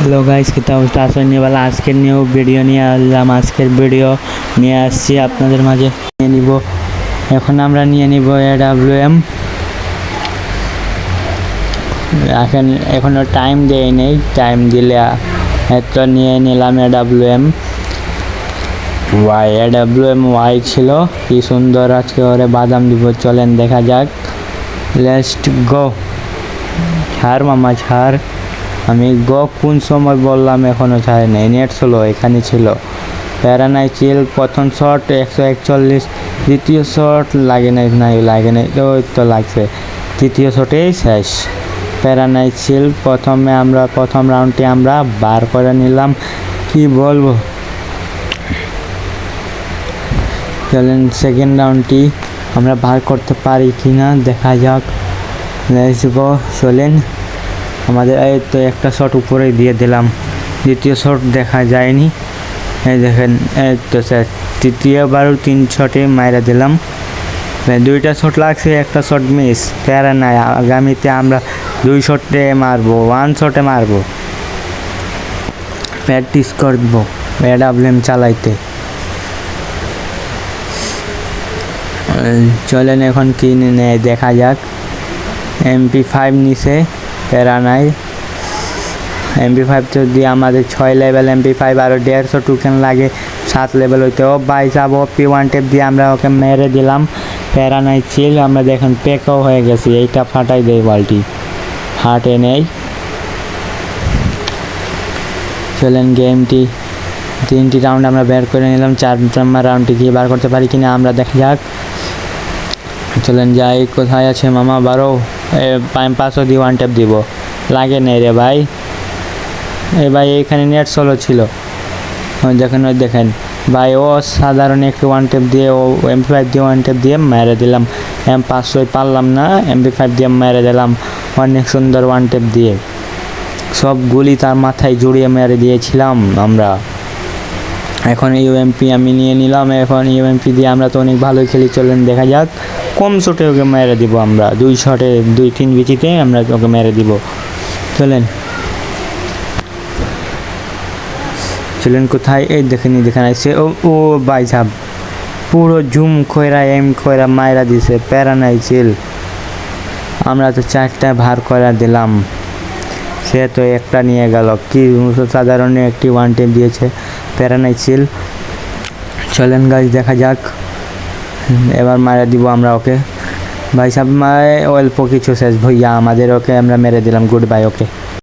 Hello guys, কি অবস্থা আছেন? বলা আজকের নিউ ভিডিও নিয়ে আসলাম। আজকের ভিডিও নিয়ে আসছি আপনাদের মাঝে নিয়ে নিব। এখন আমরা নিয়ে নিব AWM। এখনো টাইম দেয় নেই, টাইম দিলে এত নিয়ে নিলাম AWM ওয়াই ছিল। কি সুন্দর আজকে ওরে বাদাম দিব, চলেন দেখা যাক। Let's go. ছাড় মামা ছাড়, আমি কোন সময় বললাম, এখনও ছাড়ে নেই, নেট ছিল এখানে ছিল। প্যারানাই চিল প্রথম শট 141, দ্বিতীয় শট লাগে নাই ওই তো লাগছে, তৃতীয় শটেই শেষ। প্যারানাই চিল প্রথম রাউন্ডটি আমরা বার করে নিলাম। কি বলবো, চলেন সেকেন্ড রাউন্ডটি আমরা বার করতে পারি কি না দেখা যাক। লেটস গো, চলেন। আমাদের এই তো একটা শট উপরে দিয়ে দিলাম, দ্বিতীয় শট দেখা যায়নি। এই দেখেন, এই তো স্যার তৃতীয়বারও 3 শটে মাইরা দিলাম। দুইটা শট লাগছে, একটা শট মিস। প্যারা নাই, আগামীতে আমরা 2 শটে মারবো, 1 শটে মারবো। প্র্যাকটিস করবো AWM চালাইতে। চলেন এখন কি নেয় দেখা যাক। MP5 নিছে, প্যারা নাই। MP5 তো দিয়ে আমাদের 6 লেভেল MP5, আরও 150 টোকেন লাগে 7 লেভেল হইতে। ও বাই সাব, P1 টেপ দিয়ে আমরা ওকে মেরে দিলাম। প্যারা নাই চিল। আমরা দেখুন পেকও হয়ে গেছি, এইটা ফাটাই দেয় বালটি, ফাটে নেই। চলেন গেমটি 3টি রাউন্ড আমরা বের করে নিলাম। 4 নম্বর রাউন্ডটি কি বার করতে পারি কিনা আমরা দেখা যাক। চলেন যাই, কোথায় আছে মামা? 12 500 দিয়ে 1 টেপ দিব, লাগে নেই রে ভাই। এই ভাই এইখানে নেট সোলো ছিল, দেখেন ভাই। ও সাধারণ একটু 1 টেপ দিয়ে, ও MP5 দিয়ে 1 টেপ দিয়ে মেরে দিলাম। M500 পারলাম না, MP5 দিয়ে মেরে দিলাম অনেক সুন্দর 1 টেপ দিয়ে। সব গুলি তার মাথায় জড়িয়ে মেরে দিয়েছিলাম আমরা। এখন UMP আমি নিয়ে নিলাম। এখন UMP দিয়ে আমরা তো অনেক ভালোই খেলি। চলেন দেখা যাক, কম শটে ওকে মেরে দিব আমরা। 2 শটে 2-3 বিচিতে আমরা ওকে মেরে দিব। চলেন কোথায়? এই দেখেন আসছে। ও ভাই সাহেব, পুরো জুম খয়রা এম খয়রা মায়েরা দিছে। প্যারা নাই চিল। আমরা তো 4টা ভার করে দিলাম, সে তো একটা নিয়ে গেল। কি সাধারণ একটি 1 টেপ দিয়েছে। প্যারা নাই চিল। চলেন গাইস দেখা যাক, এবার মারা দিব আমরা ওকে। ভাই সাহেব অল্প কিছু শেষ ভইয়া আমাদের, ওকে আমরা মেরে দিলাম। গুড বাই, ওকে।